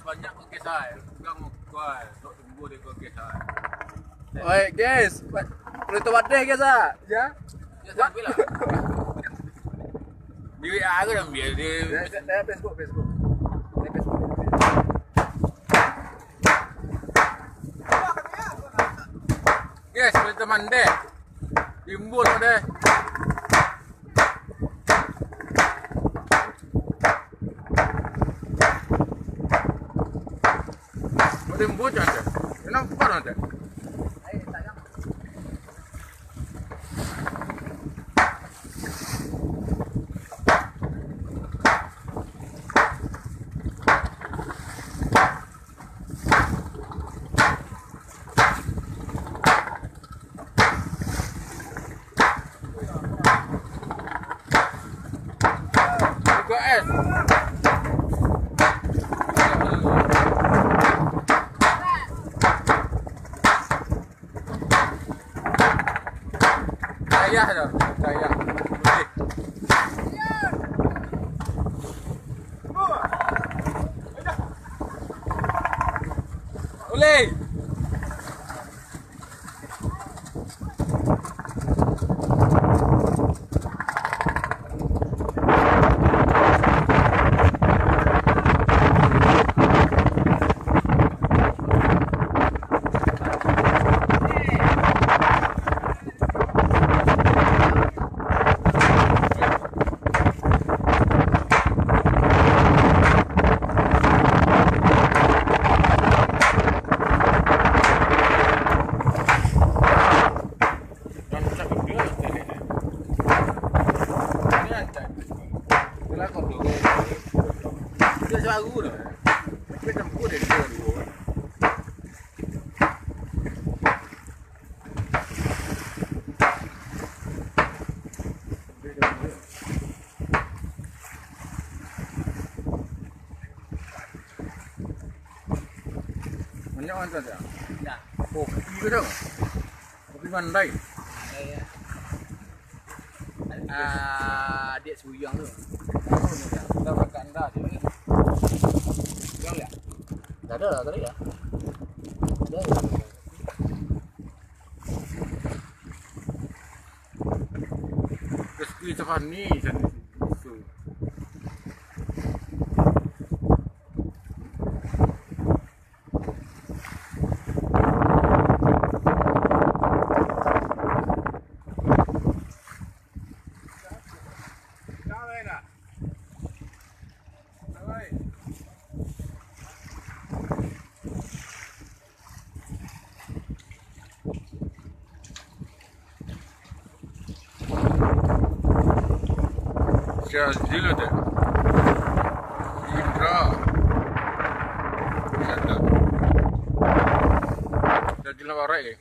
banyak kok kisah. Pegang kuat, tok tunggu dia kok kisah. Oi, guys. Perlu tu wadah guys ah. Ya. Ya sampai lah. Di WA ke dah biar dia. Dia Facebook. Dia Facebook. Guys, boleh teman deh. Timbul deh. Timbul jangan. Kenapa bukan nanti? Kaya dah, kaya. Boleh. Dia baru dah. Dia campur dia dua. Banyak orang tak ada? Tak. Kopi ke tak? Kopi mandai. Adik Suyang tu. Dah makan dah dia ni. Suyang tak? Tak ada lah tadi ya. Ada. Rezeki macam ni sana. Сейчас делают Indra. Ada. Dah jelas warai ke?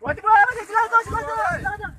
Wajib boleh silakan silakan.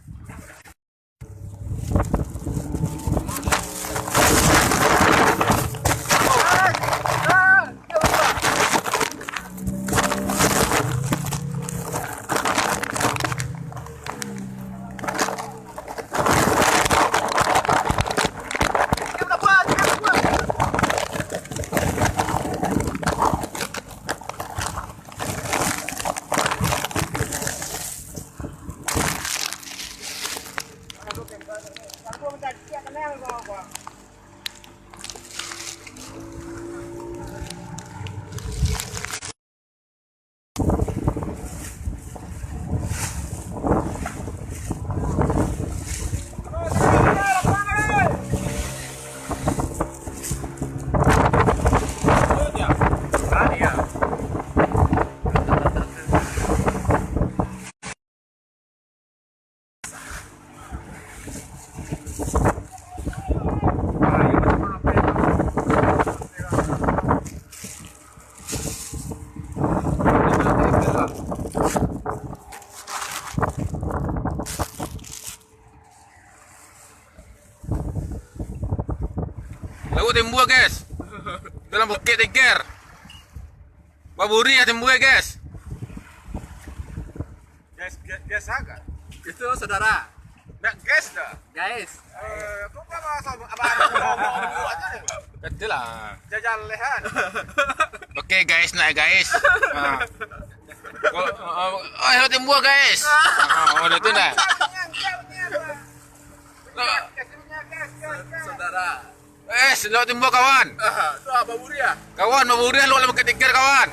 timbul guys. Dalam bukit Tiger. Baburi ya timbul guys. Guys agak. Itu saudara. Nggak guys dah. Guys. Kok ngomong aja deh. Betul lah. Jajal lehan. Oke guys, nah guys. Oh, hello timbul guys. Oh, udah tuh dah. Saudara. Lo timbul kawan. Itu apa buri ya? Kawan, baburi lo dalam bukit Tiger kawan.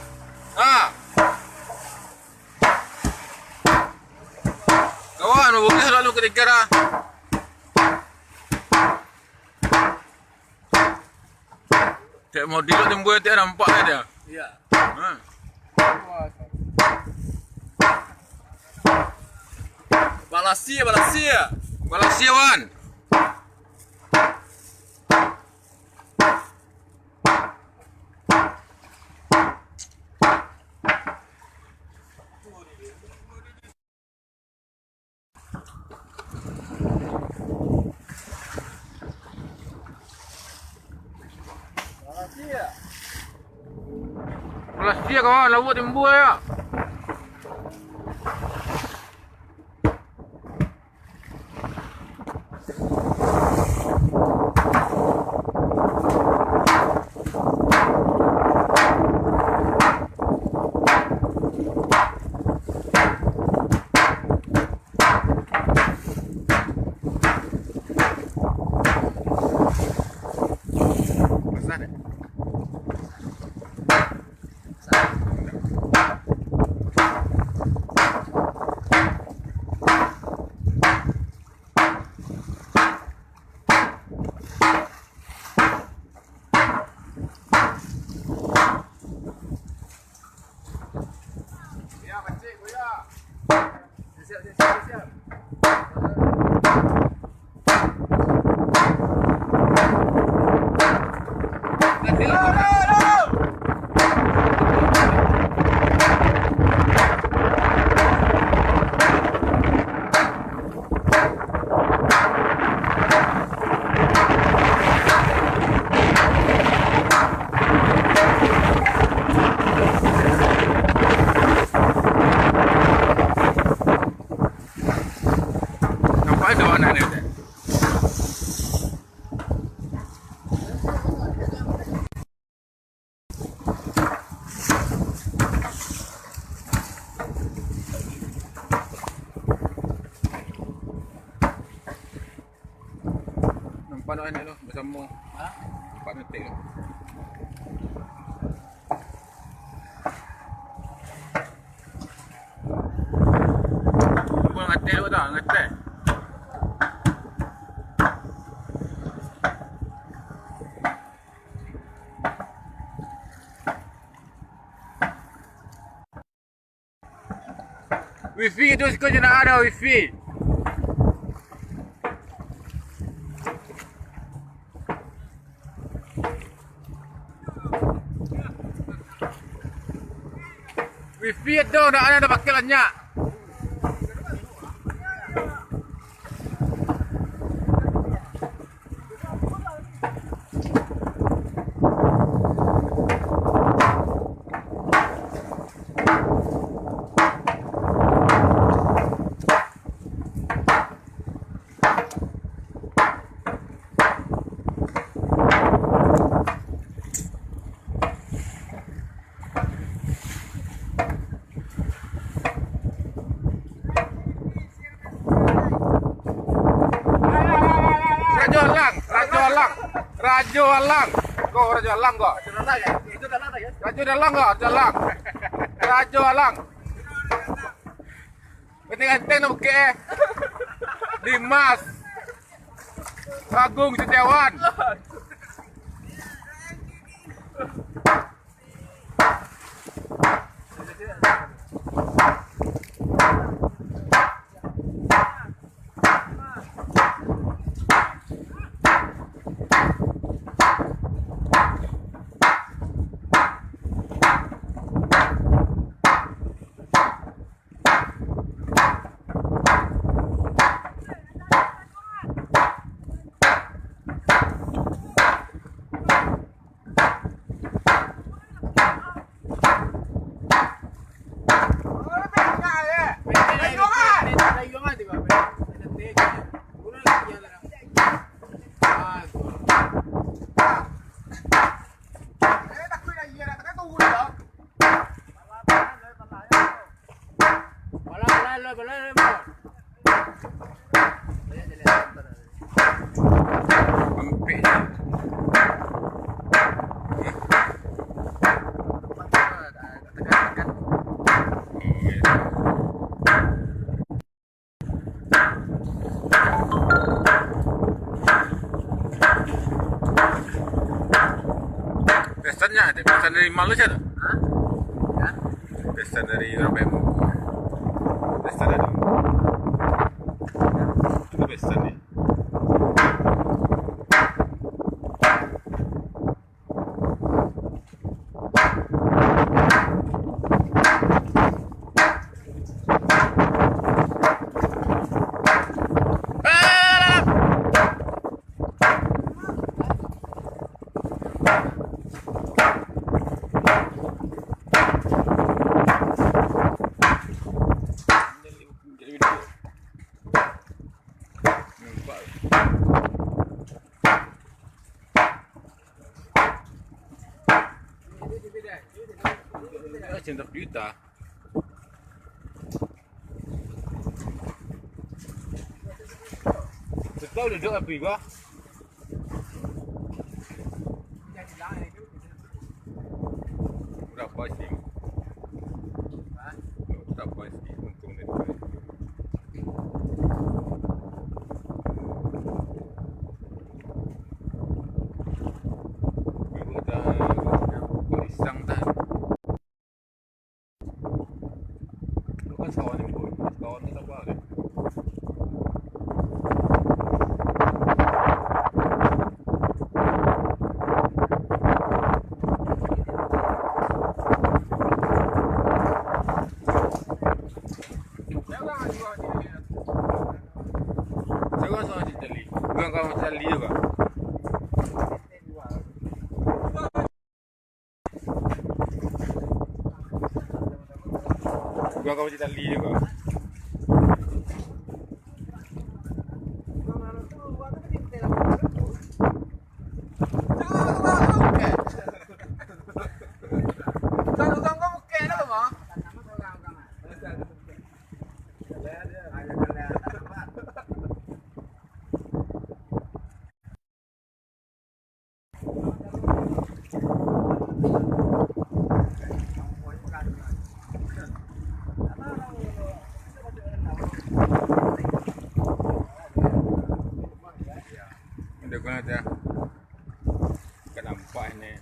Kawan, baburi lo dalam bukit Tiger ah. Kayak mau lo timbul dia nampak dia. Iya. Balasia. Balasia wan. Balasia kawan, labu timbul ya. Siap. Nampak ada warna ni. Nampak nak ni bersama. Nampak nanti tu. Buang ngatai tu tak? Ngatai. Wifi tu sekarang nak ada wifi. Wifi tu nak ada pakai banyak. Rajo Alang. Kau Rajo Alang kok. Itu dah lada ya. Rajo Alang kok, Rajo Alang. Rajo Alang. Penting-penting nak bukit Dimas Agung Setiawan. Ampek. Pesannya ada, pesan dari Malaysia tuh. Pesan dari Rabemo. Pesan dari. Itu pesan nih. Cinta juta. Betul duduk api gua. Berapa sih? Berapa sih untung itu? Pisang tak? Bukan kawan yang pun, kawan itu apa deh? Saya kan sama Cicali, bukan kawan Cicali juga. Gua kamu Cicali juga. Ada guna dia. Kan nampak ini.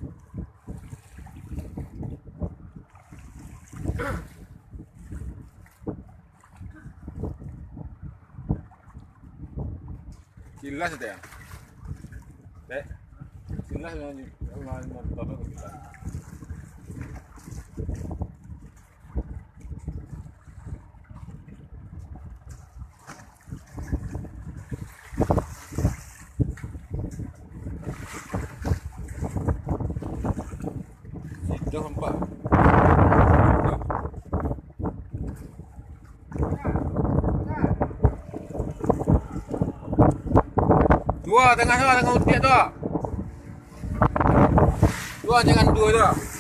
Jelas dia. Jelas yang tahu kita. Itu hampa. Dua tengah utiak tu. Dua jangan dua tu.